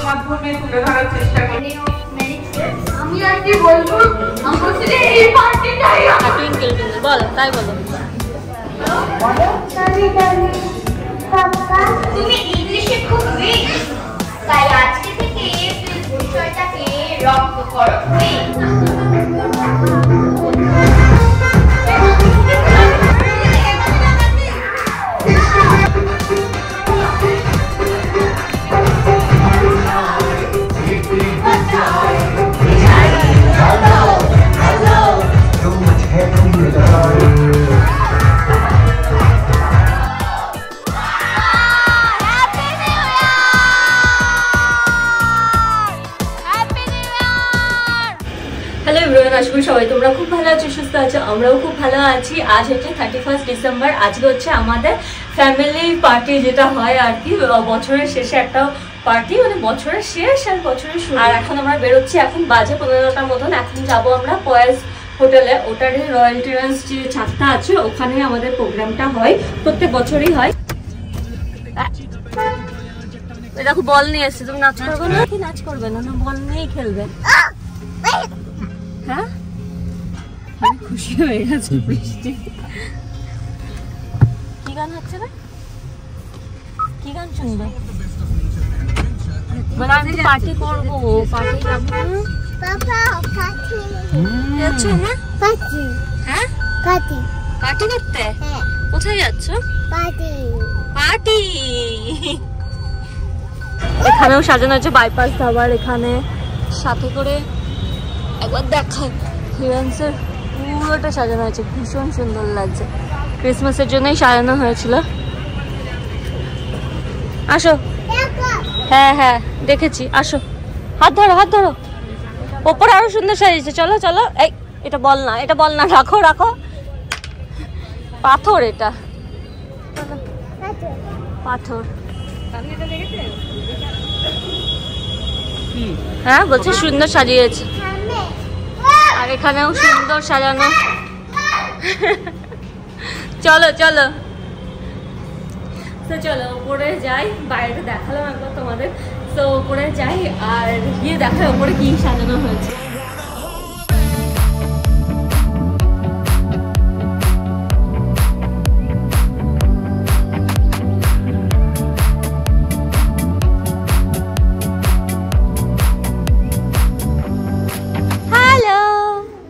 মাধ্যমে তুলে ধরার চেষ্টা করি। আমি আর কি বলবো, আমার সাথে এই পার্টিটাই টুইঙ্কেল টুইঙ্কেল বলো, তাই বলো। তুমি ইংলিশে খুব উইক, তাই আজকে থেকে বিষয়টাকে রক্ত করো। হ্যালো এভরিওয়ান, আশা করি সবাই তোমরা খুব ভালো আছো, সুস্থ আছো। আমরাও খুব ভালো আছি। আজ হচ্ছে 31 ডিসেম্বর। আজকে হচ্ছে আমাদের ফ্যামিলি পার্টি, যেটা হয় আর কি বছরের শেষে একটা পার্টি, মানে বছরের শেষ আর বছরের শুরু। আর এখন আমরা বেরোচ্ছি, এখন বাজে 15টার মতন। এখন যাবো আমরা পয়েজ হোটেলে। ওটারই রয়্যাল টেরাস যে ছাদটা আছে ওখানে আমাদের প্রোগ্রামটা হয়, প্রত্যেক বছরই হয়। দেখো বল নিয়ে এসছে, তুমি নাচ করবে না? কি নাচ করবে না? বল নিয়েই খেলবে। হ্যাঁ, আমি খুশি হয়ে গেছি। বৃষ্টি কি গান হচ্ছে রে? কি গান শুনবে? বলে আমি পার্টি করবো, পার্টি যাবো। যাচ্ছো? হ্যাঁ, পার্টি পার্টি করতে। কোথায় যাচ্ছ? পার্টি। এখানেও সাজানো হচ্ছে বাইপাস ধাবার। এখানে সাথে করে একবার দেখায় হিরোইন্সের পুরোটা সাজানো হয়েছে, ভীষণ সুন্দর লাগছে। ক্রিসমাসের জন্যই সাজানো হয়েছিল। আসো। হ্যাঁ হ্যাঁ দেখেছি, আসো। হাত ধরো, হাত ধরো। ওপরে আরো সুন্দর সাজিয়েছে। চলো চলো। এই এটা বল না, এটা বল না, রাখো রাখো। পাথর এটা, পাথর। হ্যাঁ বলছে সুন্দর সাজিয়েছে। আর এখানেও সুন্দর সাজানো। চলো চলো তো চলো উপরে যাই। বাইরে দেখালাম একবার তোমাদের, তো উপরে যাই আর গিয়ে দেখাই উপরে কি সাজানো হয়েছে।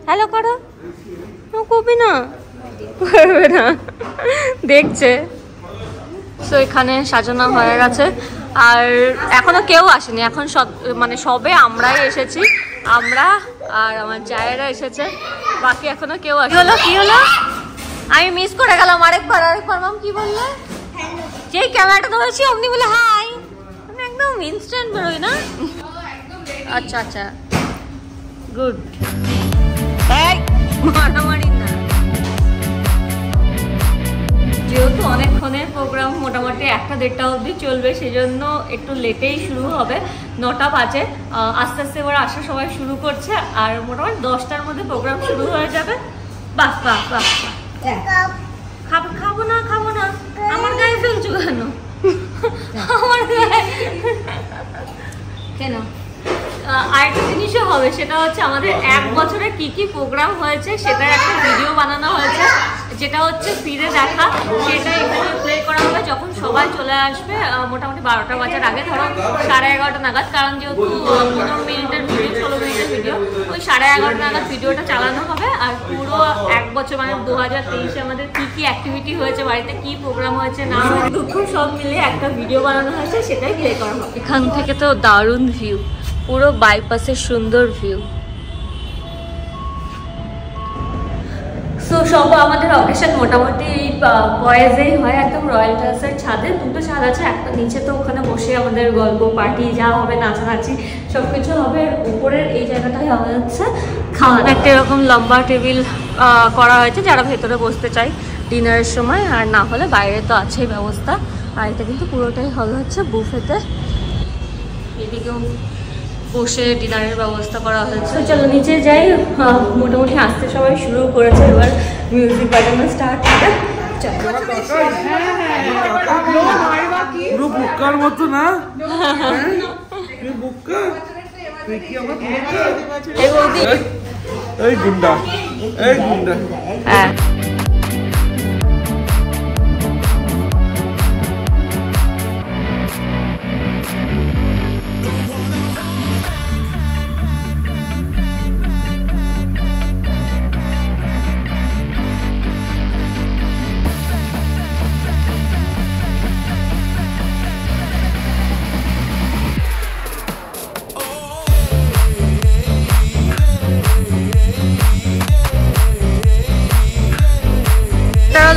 হ্যালো করো। কবি না, করবে না, দেখছে। তো এখানে সাজানো হয়ে গেছে আর এখনো কেউ আসেনি। এখন সব মানে সবে আমরাই এসেছি, আমরা আর আমার জায়েরা এসেছে, বাকি এখনো কেউ আসে। হলো কি হলো? আমি মিস করে গেলাম। আরেকবার মাম কি বললে? যেই ক্যামেরাটা ধরেছি অমনি বলে হাই। একদম ইনস্ট্যান্ট বেরোই না। আচ্ছা আচ্ছা, গুড। মারামারি না, যেহেতু অনেকক্ষণের প্রোগ্রাম, মোটামুটি 1টা-1:30 অবধি চলবে, সেজন্য একটু লেটেই শুরু হবে। 9টা বাজে। আস্তে আস্তে এবার আসা সবাই শুরু করছে আর মোটামুটি 10টার মধ্যে প্রোগ্রাম শুরু হয়ে যাবে। বাহ বাহ বাহ। খাবো না, খাবো না। আমার গায়ে ফেলছো কেন? আমার গায়ে কেন? আরেকটা জিনিসও হবে, সেটা হচ্ছে আমাদের 1 বছরে কি কি প্রোগ্রাম হয়েছে সেটার একটা ভিডিও বানানো হয়েছে, যেটা হচ্ছে ফিরে দেখা। সেটা এখানে প্লে করা হবে যখন সবাই চলে আসবে, মোটামুটি 12টা বাজার আগে, ধরো 11:30 নাগাদ। কারণ যেহেতু 15 মিনিটের ভিডিও, 16 মিনিটের ভিডিও, ওই 11:30 নাগাদ ভিডিওটা চালানো হবে। আর পুরো 1 বছর মানে 2023-এ আমাদের কি কি অ্যাক্টিভিটি হয়েছে, বাড়িতে কি প্রোগ্রাম হয়েছে না হয়েছে, দুঃখ সব মিলিয়ে একটা ভিডিও বানানো হয়েছে, সেটাই প্লে করা হবে। এখান থেকে তো দারুণ ভিউ, পুরো বাইপাসের সুন্দর ভিউ। সো সব আমাদের অকেশন মোটামুটি পয়েজেই হয়, একদম রয়্যাল টেরাসের ছাদে। 2টো ছাদ আছে, একটা নিচে, তো ওখানে বসে আমাদের গল্প, পার্টি যা হবে, নাচানাচি সব কিছু হবে। উপরের এই জায়গাটাই হবে হচ্ছে খাওয়া। একটা এরকম লম্বা টেবিল করা হয়েছে, যারা ভেতরে বসতে চায় ডিনারের সময়, আর না হলে বাইরে তো আছেই ব্যবস্থা। আর এটা কিন্তু পুরোটাই হল হচ্ছে বুফেতে। এদিকেও বসে ডিনারের ব্যবস্থা করা হয়েছে। চলো নিচে যাই। মোটামুটি আসতে সবাই শুরু করেছে, এবার মিউজিক বাজানো স্টার্ট হবে। পুরো বুক্কার মতো না? বুক্কা তুই কি আমার এই গুন্ডা হ্যাঁ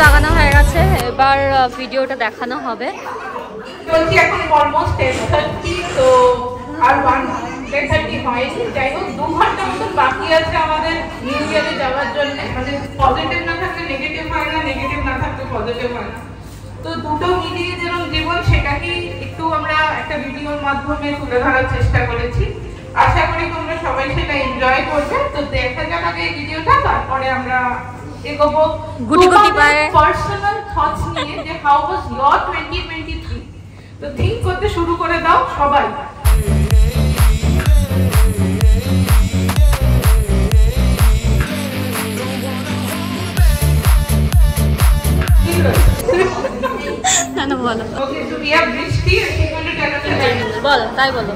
লাগানো হয়ে গেছে, এবার ভিডিওটা দেখানো হবে। চলছি এখন অলমোস্ট 10:30, তো আর 10:30 হয়নি। যাই হোক 2 ঘন্টা মতন বাকি আছে আমাদের নিউ ইয়ারে যাওয়ার জন্য। মানে পজিটিভ না থাকলে নেগেটিভ হয় না, নেগেটিভ না থাকলে পজিটিভ হয় না। তো দুটো মিলিয়ে যেরকম জীবন, সেটাকেই একটু আমরা একটা ভিডিওর মাধ্যমে তুলে ধরার চেষ্টা করেছি। আশা করি তোমরা সবাই সেটা এনজয় করবে। তো দেখা যাক আগে এই ভিডিওটা, তারপরে আমরা এগোবো পার্সোনাল থটস নিয়ে যে হাউ ওয়াজ ইয়োর 2023। তো থিঙ্ক করতে শুরু করে দাও সবাই। না বলো। ওকে, সো উই হ্যাভ বৃষ্টি and she's going to tell us about বলো, তাই বলো।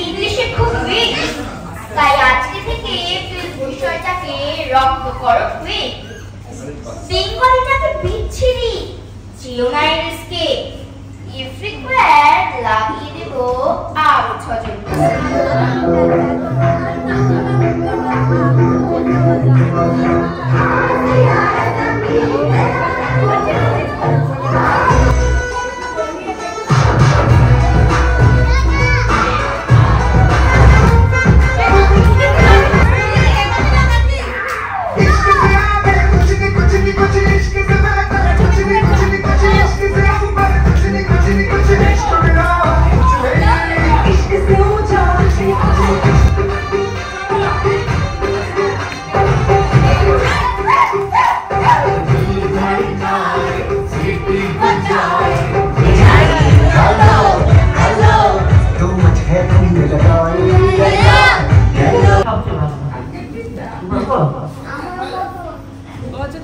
ইংলিশে খুব উইক, তাই আজকে থেকে বিষয়টাকে রপ্ত করো উইক। বেঙ্গলিটাকে বিচ্ছিরি, চিওনাই রিস্কে, ইফ রিকোয়ার্ড লাগিয়ে দেব আরো 6 জন।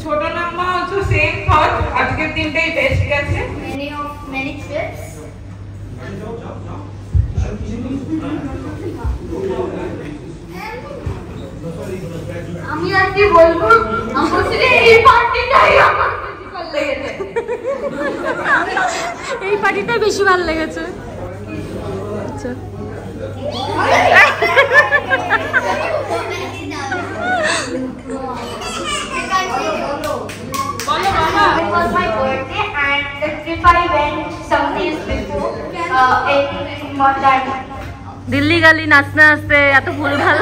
ছোট নাম্মা অলসো সেম থট। আজকের দিনটাই বেস্ট গেছে। Many trips. আমি আর কি বলবো, আমি বলছি যে এই পার্টিটাই আমার বেশি ভালো লেগেছে। এই পার্টিটা বেশি ভালো লেগেছে। আচ্ছা It was my birthday and the trip I went some days before in Montana. Delhi গালি নাচতে নাচতে এত ভুলভাল।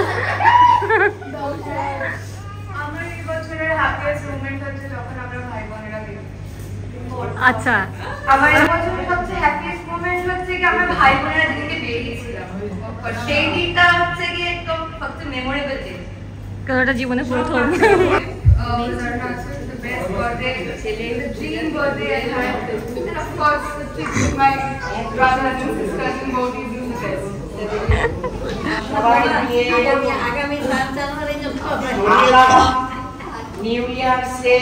আমার এই বছরের হ্যাপিয়েস্ট মোমেন্ট হচ্ছে যখন আমরা ভাই বোনেরা বেরিয়েছি। আচ্ছা, আমার এই বছরের সবচেয়ে হ্যাপিয়েস্ট মোমেন্ট হচ্ছে কি আমরা ভাই বোনেরা দিনকে বেরিয়েছিলাম। সেই দিনটা হচ্ছে কি একদম সবচেয়ে মেমোরেবল দিন, কারণ ওটা জীবনে প্রথম। the best birthday, the dream birthday I had, and of course the trip with my brother and sisters and Bodhi being the best. আগামী 7 জানুয়ারি নিউ ইয়ার সে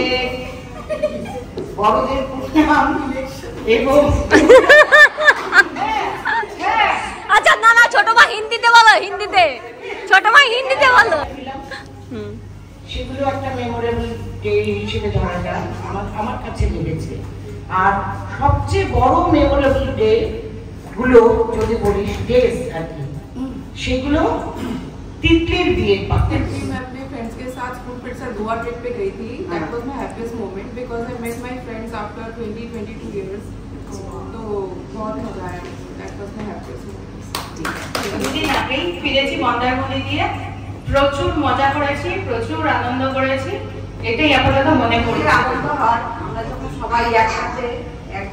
বড়দের প্রণাম এবং আচ্ছা না না, ছোট মা হিন্দিতে বলো, হিন্দিতে ছোট মা হিন্দিতে বলো। সেগুলো একটা মেমোরেবল ডে হিসেবে ধরা যায় আমার কাছে লেগেছে। আর সবচেয়ে বড় মেমোরেবল ডে গুলো যদি বলিস ডেজ আর কি, সেগুলো তিতলির বিয়ে পাতে। मैं अपने फ्रेंड्स के साथ स्कूल फ्रेंड्स से गोवा ट्रिप पे गई थी। That was my happiest moment because I met my friends after 22 years. तो बहुत मजा आया। That was my happiest moment. দুদিন আগেই ফিরেছি মন্দারমণি দিয়ে, প্রচুর মজা করেছি, প্রচুর আনন্দ করেছি। এটাই আপাতত মনে করি। আনন্দ হয় আমরা যখন সবাই সবাই একসাথে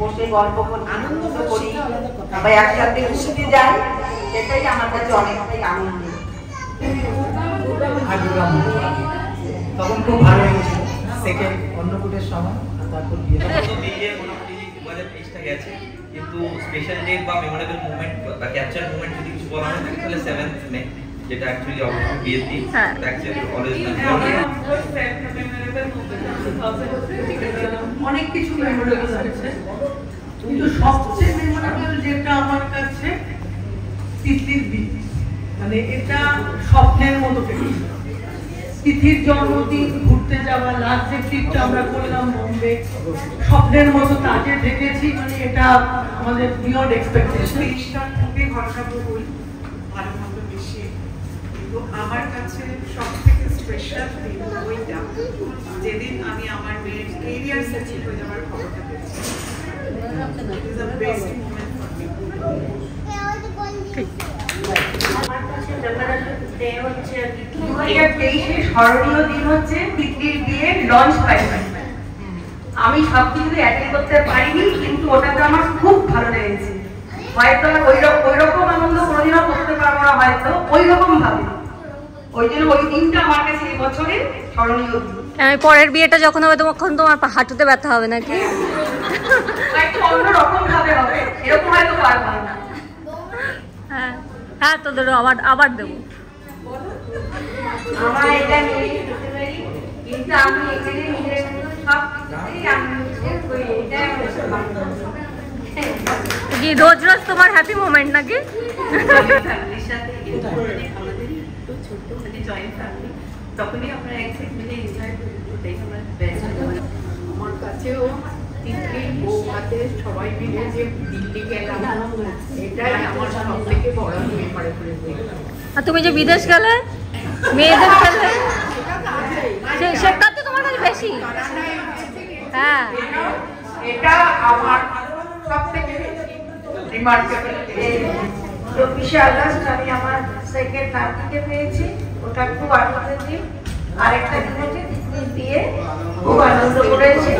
বসে গল্প করি, আনন্দ করি, সবাই একসাথে ঘুরতে যাই, সেটাই আমার কাছে অনেকটাই আনন্দ। তখন খুব ভালো লেগেছে, সেকেন্ড অন্নকূটের সময়, তারপর বিয়ে মোটামুটি 2023টা গেছে, কিন্তু স্পেশাল ডে বা মেমোরেবল মোমেন্ট বা ক্যাপচার মোমেন্ট যদি কিছু বলা হয় তাহলে 7th মে, যেটা অ্যাকচুয়ালি অবশ্যই বিয়ের দিন, অ্যাকচুয়ালি অলওয়েজ অনেক কিছু মেমোরেবল আছে, কিন্তু সবচেয়ে মেমোরেবল যেটা আমার কাছে তিথির বিয়ে, মানে এটা স্বপ্নের মতো পেয়েছি। তিথির জন্মদিন, ঘুরতে যাওয়া, লাস্ট যে ট্রিপটা আমরা করলাম বোম্বে, স্বপ্নের মতো তাজে দেখেছি, মানে এটা আমাদের বিয়ন্ড এক্সপেকটেশন। ইস্টার খুবই ঘটনাবহুল, ভালো মতো বেশি, কিন্তু আমার কাছে সব থেকে স্পেশাল দিন ওইটা যেদিন আমি আমার মেয়ের কেরিয়ার সেটেল হয়ে যাওয়ার খবরটা পেয়েছি। It is the best moment for me. আমার কাছে ডে হচ্ছে 2023 স্মরণীয় দিন হচ্ছে তিথির বিয়ের লঞ্চ পার্টি। আমি সবকিছু অ্যাটেন্ড করতে পারিনি, কিন্তু ওটাতে আমার খুব ভালো লেগেছে। হয়তো ওই রকম আনন্দ কোনোদিনও করতে পারবো না, হয়তো ওই রকম ভাবে, ওই জন্য ওই দিনটা আমার কাছে এই বছরের স্মরণীয় দিন। পরের বিয়েটা যখন হবে তখন তোমার হাঁটুতে ব্যথা হবে নাকি? একটু অন্যরকম ভাবে হবে, এরকম হয়তো পারবো না। হ্যাঁ হ্যাঁ, তো ধরো আবার দেবো। আমার এটা নিয়ে করতে পারি, কিন্তু আমি এখানে নিজের সব কিছুই আমি কি রোজ রোজ তোমার হ্যাপি মোমেন্ট নাকি? ফ্যামিলির সাথে আমাদের একটু ছোট্ট মানে জয়েন্ট ফ্যামিলি, তখনই আমরা একসাথে মিলে এনজয় করি, ওটাই আমার বেস্ট। আমার কাছেও তিথির বউ হাতে সবাই মিলে যে দিল্লি গেলাম, এটাই আমার সব থেকে বড় মেমোরেবল। আর তুমি যে বিদেশ গেলে, মেয়েদের গেলে, সেটা তো তোমার কাছে বেশি। হ্যাঁ, এটা আমার সব থেকে রিমার্কেবল। 24শে আগস্ট আমি আমার সেকেন্ড নাতিকে পেয়েছি, ওটা খুব আনন্দের দিন। আরেকটা দিন হচ্ছে তিথির বিয়ে, খুব আনন্দ করেছি।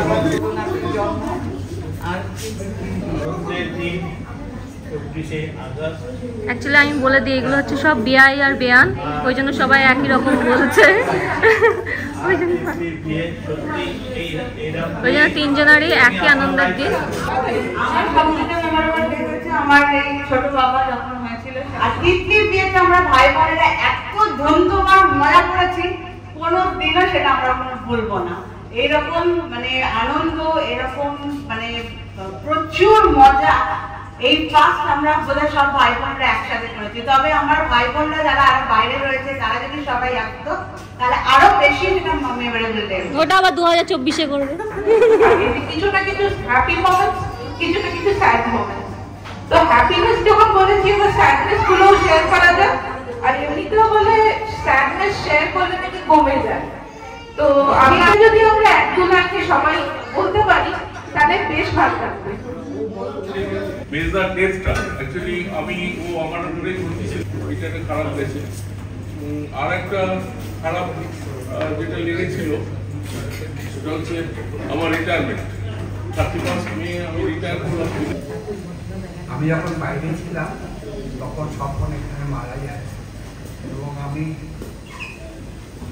অ্যাকচুয়ালি আমি বলে দিই এগুলো হচ্ছে সব বিয়াই আর বেয়ান, ওই জন্য সবাই একই রকম বলছে। ওই জন্য তিনজনেরই একই আনন্দের দিন। আমার সবথেকে মেমোরেবল ডে হচ্ছে আমার এই ছোট বাবা যখন হয়েছিল, আর তিথির বিয়েতে আমরা ভাই বোনেরা এত ধুমধাম মজা করেছি, কোনোদিনও সেটা আমরা কোনো ভুলবো না। এইরকম মানে আনন্দ, এরকম মানে প্রচুর মজা এই ফার্স্ট আমরা বোধহয় সব ভাই বোনরা একসাথে করেছি। তবে আমার ভাই বোনরা যারা আরো বাইরে রয়েছে, তারা যদি সবাই আসতো তাহলে আরো বেশি সেটা মেমোরেবল ডে। ওটা আবার 2024-এ করবে। কিছু না কিছু হ্যাপি মোমেন্ট, কিছু না কিছু স্যাড মোমেন্ট। তো হ্যাপিনেস যখন বলেছি, ওই স্যাডনেস গুলো শেয়ার করা যায়, আর এমনিতেও বলে স্যাডনেস শেয়ার করলে নাকি কমে যায়। তো আমি যদি আমরা 1-2 লাইনে সবাই বলতে পারি তাহলে বেশ ভালো লাগবে। মেজদার টেস্টটা অ্যাকচুয়ালি আমি আমার ধরে বলতেছি, এটা একটা খারাপ লেগেছে। আর একটা খারাপ যেটা লেগেছিল সেটা হচ্ছে আমার রিটায়ারমেন্ট। 31 মে আমি রিটায়ার করলাম। আমি যখন বাইরে ছিলাম তখন স্বপন এখানে মারা যায়, এবং আমি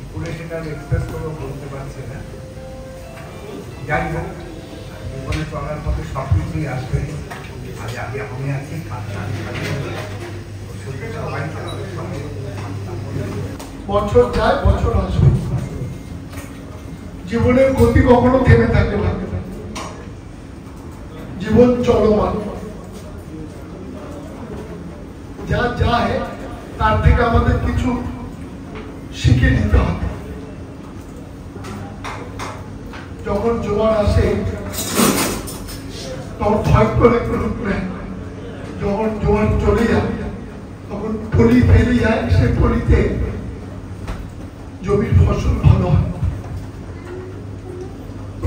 পুরো সেটা এক্সপ্রেস করে বলতে পারছি না। যাই হোক, জীবনে চলার পথে সব কিছুই আসবে। আজ আমি আছি, বছর যায় বছর আসবে, জীবনের গতি কখনো থেমে থাকে না, জীবন চলমান। যা যায় তার থেকে আমাদের কিছু শিখে নিতে হবে। যখন জোয়ার আসে তখন ভয় করে রূপ নেয়, যখন জোয়ার চলে যায় তখন পলি ফেলে যায়, সে পলিতে জমির ফসল ভালো হয়।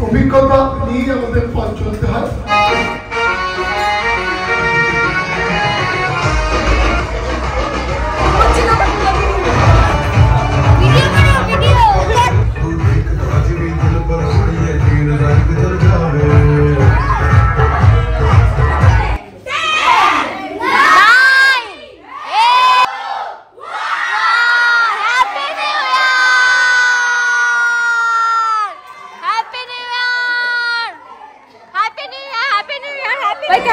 অভিজ্ঞতা নিয়ে আমাদের পথ চলতে হয়। ভিডিও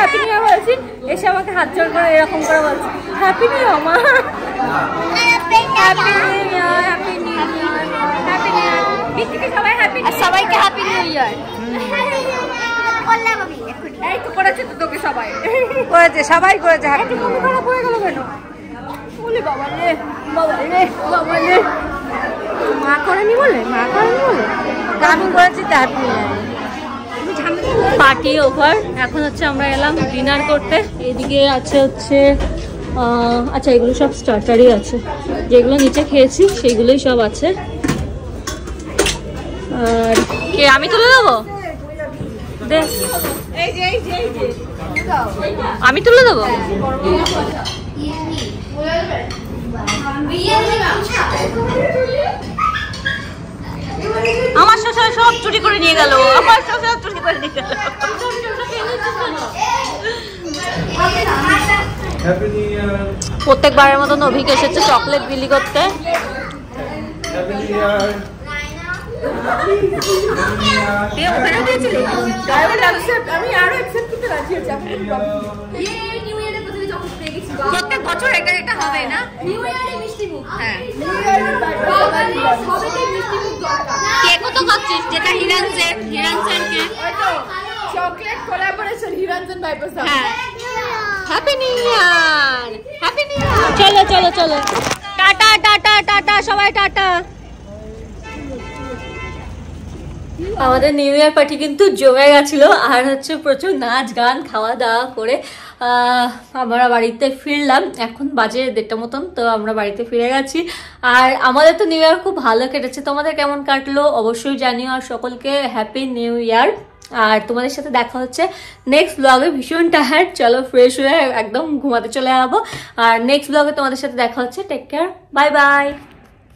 হ্যাপি নিউ ইয়ার বলেছি, এসে আমাকে হাত জোড় করে এরকম করে বলছে হ্যাপি নিউ ইয়ার মা, happy new year, happy new year, happy new year. বিদ্যুৎকে সবাই হ্যাপি, আর সবাইকে হ্যাপি নিউ ইয়ার। এই তো করেছে তো তোকে সবাই করেছে, সবাই করেছে। হ্যাপি মন খারাপ হয়ে গেল কেন? বলে বাবা রে, বাবা রে, বাবা রে, মা করেনি বলে, মা করেনি বলে আমি করেছি। তো হ্যাপি নিউ ইয়ার। পার্টি ওভার, এখন হচ্ছে আমরা এলাম ডিনার করতে। এদিকে আছে হচ্ছে আচ্ছা এগুলো সব স্টার্টারই আছে, যেগুলো নিচে খেয়েছি সেইগুলোই সব আছে। আর কে আমি তুলে দেবো? আমি তুলে দেবো। আমার শ্বশুর সব চুরি করে নিয়ে গেল, আমার শ্বশুর চুরি করে নিয়ে গেল। প্রত্যেকবারের মতন অভিক এসেছে চকলেট বিলি করতে। প্রত্যেক বছর এটা এটা হবে না? কেকও তো খাচ্ছিস, যেটা হিরানসের, হিরানসের কেক, চকলেট কোলাবোরেশন হিরানসন ভাইপোর সাথে। হ্যাঁ, happy new year, happy new ইয়ার। চলো চলো চলো, টাটা টাটা টাটা, সবাই টাটা। আমাদের নিউ ইয়ার পার্টি কিন্তু জমে গেছিলো, আর হচ্ছে প্রচুর নাচ গান খাওয়া দাওয়া করে আমরা বাড়িতে ফিরলাম। এখন বাজে 1:30 মতন, তো আমরা বাড়িতে ফিরে গেছি। আর আমাদের তো নিউ ইয়ার খুব ভালো কেটেছে। তোমাদের কেমন কাটলো অবশ্যই জানিও, আর সকলকে হ্যাপি নিউ ইয়ার। আর তোমাদের সাথে দেখা হচ্ছে নেক্সট ব্লগে। ভীষণ টায়ার্ড, চলো ফ্রেশ হয়ে একদম ঘুমাতে চলে যাবো। আর নেক্সট ব্লগে তোমাদের সাথে দেখা হচ্ছে। Take care, bye by.